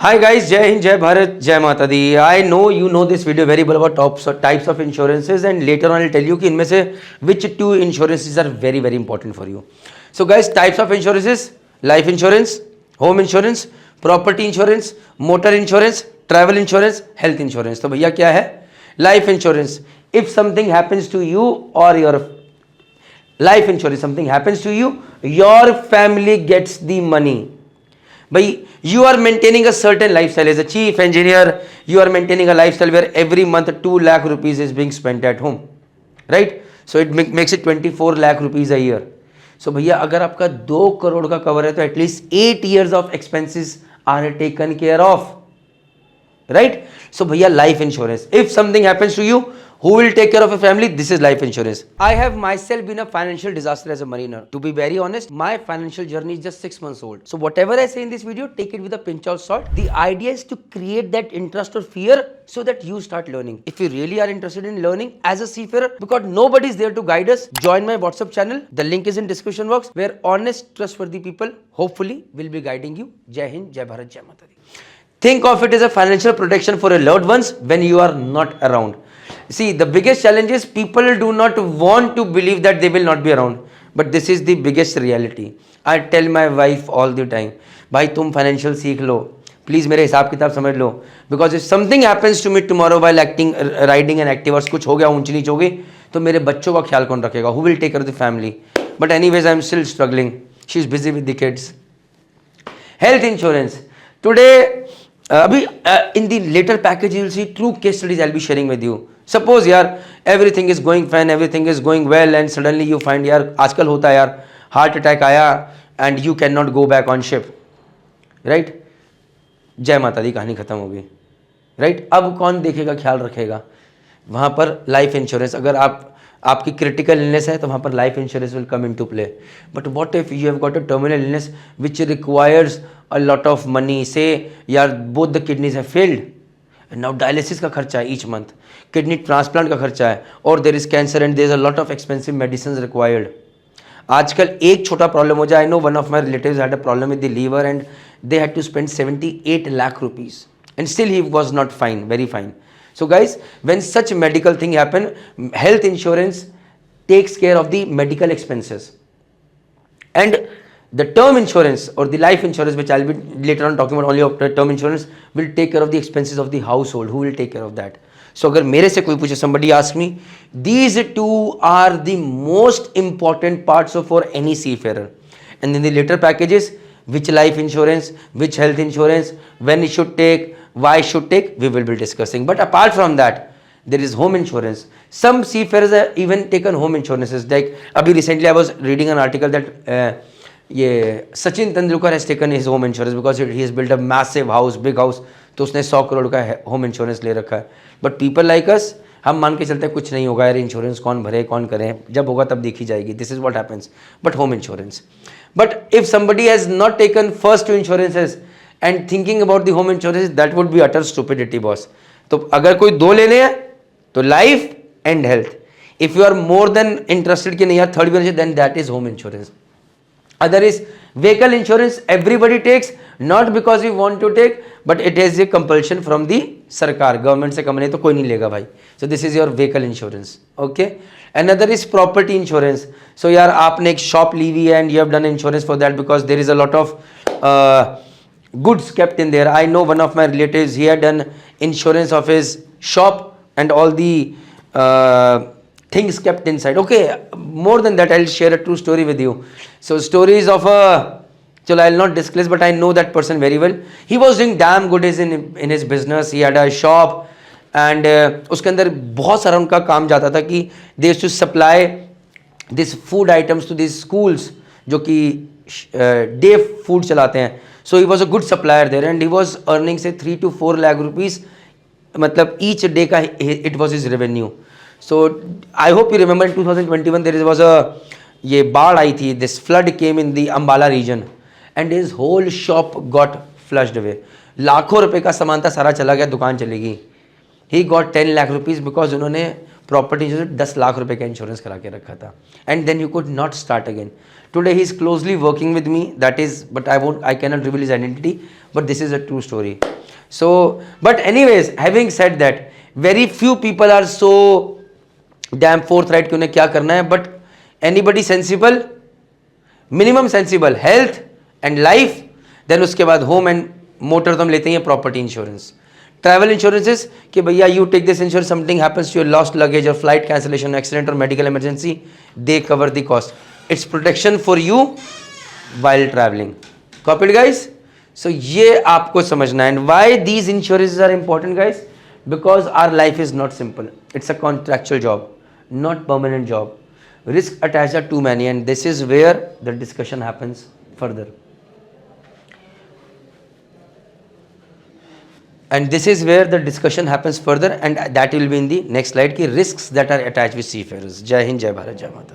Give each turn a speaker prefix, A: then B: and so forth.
A: Hi guys, Jai Hind, Jai Bharat, Jai Mata Di. I know you know this video very well about types of insurances, and later on I'll tell you कि इनमें से which two insurances are very important for you. So guys, types of insurances: life insurance, home insurance, property insurance, motor insurance, travel insurance, health insurance. तो भैया क्या है? Life insurance. If something happens to you or your life insurance, something happens to you, your family gets the money. भाई you are maintaining a certain lifestyle as a chief engineer. You are maintaining a lifestyle where every month 2 lakh rupees is being spent at home, right? So it makes it 24 lakh rupees a year. So भैया अगर आपका 2 करोड़ का cover है तो at least 8 years of expenses are taken care of, right? So भैया life insurance, if something happens to you, who will take care of your family? This is life insurance. I have myself been a financial disaster as a mariner. To be very honest, my financial journey is just 6 months old. So whatever I say in this video, take it with a pinch of salt. The idea is to create that interest or fear so that you start learning. If you really are interested in learning as a seafarer, because nobody is there to guide us, join my WhatsApp channel. The link is in description box, where honest, trustworthy people hopefully will be guiding you. Jai Hind, Jai Bharat, Jai Mata Di. Think of it as a financial protection for your loved ones when you are not around. See, the biggest challenge is people do not want to believe that they will not be around. But this is the biggest reality. I tell my wife all the time, भाई तुम financial सीख लो, please मेरे हिसाब किताब समझ लो, because if something happens to me tomorrow while acting riding and एक्टिवर्स, कुछ हो गया ऊंच नीच हो गई, तो मेरे बच्चों का ख्याल कौन रखेगा? Who will take care of the family? But anyways I am still struggling. She is busy with the kids. Health insurance. Today, अभी in the later package you will see true case studies I'll be sharing with you. Suppose यार everything is going fine, everything is going well, and suddenly you find यार आजकल होता है यार, heart attack आया and you cannot go back on ship, right? जय माता दी, कहानी खत्म हो गई, right? अब कौन देखेगा, ख्याल रखेगा? वहाँ पर लाइफ इंश्योरेंस, अगर आपकी क्रिटिकल इलनेस है तो वहाँ पर life insurance will come into play. But what if you have got a terminal illness which requires a lot of money, से यार बोथ द किडनीज है फेल्ड, नाउ डायलिसिस का खर्चा है ईच मंथ, किडनी ट्रांसप्लांट का खर्चा है, और there is cancer and there is a lot of expensive medicine required. आजकल एक छोटा प्रॉब्लम हो जाए, I know one of my relatives had a problem with the liver and they had to spend 78 lakh rupees and still he was not fine, very fine. So guys, when such medical thing happen, health insurance takes care of the medical expenses, and the term insurance or the life insurance, which I'll be later on talking about only of the term insurance, will take care of the expenses of the household. Who will take care of that? So अगर मेरे से कोई पूछे, somebody ask me, these two are the most important parts of for any seafarer. And in the later packages, which life insurance, which health insurance, when it should take, why should take, we will be discussing. But apart from that, there is home insurance. Some seafarers have even taken home insurances. Like abhi recently I was reading an article that ये Sachin Tendulkar has taken his home insurance because he has built a massive house, big house, तो उसने 100 करोड़ का home insurance ले रखा है. But people like us, हम मान के चलते हैं कुछ नहीं होगा यार, इंश्योरेंस कौन भरे कौन करे, जब होगा तब देखी जाएगी. This is what happens. But home insurance, but if somebody has not taken first two insurances and thinking about the home insurance, that would be utter stupidity, boss. तो अगर कोई दो लेने हैं तो life and health. If you are more than interested कि नहीं यार थर्ड भी, then that is home insurance. Other is vehicle insurance. Everybody takes, not because we want to take, but it is a compulsion from the सरकार, government से कम नहीं तो कोई नहीं लेगा भाई. So this is your vehicle insurance. Okay. Another is property insurance. So यार आपने एक शॉप ली हुई है and you have done insurance for that because there is a lot of goods kept in there. I know one of my relatives, he had done insurance of his shop and all the things kept inside. Okay, more than that, I'll share a true story with you. So stories of chalo I'll not disclose, but I know that person very well. He was doing damn good in his business. He had a shop and उसके अंदर बहुत सारा उनका काम जाता था कि they used to supply this food items to these schools जो कि day food चलाते हैं. So he was a good supplier there and he was earning say 3 to 4 lakh rupees, मतलब each day का it was his revenue. So I hope you remember in 2021 there was a ये बाढ़ आई थी, this flood came in the Ambala region and his whole shop got flushed away. लाखों रुपए का सामान था, सारा चला गया, दुकान चली गई. He got 10 lakh rupees because उन्होंने प्रॉपर्टी इंश्योरेंस 10 लाख रुपए का इंश्योरेंस करा के रखा था, and then you could not start again. Today he is closely working with me, that is, but I can not reveal his identity, but this is a true story. So but anyways, having said that, very few people are so damn forthright कि उन्हें क्या करना है, but anybody sensible, minimum sensible health and life, then उसके बाद home and motor तो हम लेते हैं, प्रॉपर्टी इंश्योरेंस. ट्रैवल इंश्योरेंसेस कि भैया you take this insurance, something happens to your lost luggage और फ्लाइट कैंसिलेशन, एक्सीडेंट और medical emergency, they cover the cost. It's protection for you while travelling. Copied guys? So ये आपको समझना है. And why these insurances are important guys? Because our life is not simple. It's a contractual job, not permanent job. Risk attached are too many, and this is where the discussion happens further. And this is where the discussion happens further, and that will be in the next slide, ki risks that are attached with seafarers. Jai Hind, Jai Bharat, Jai Mata.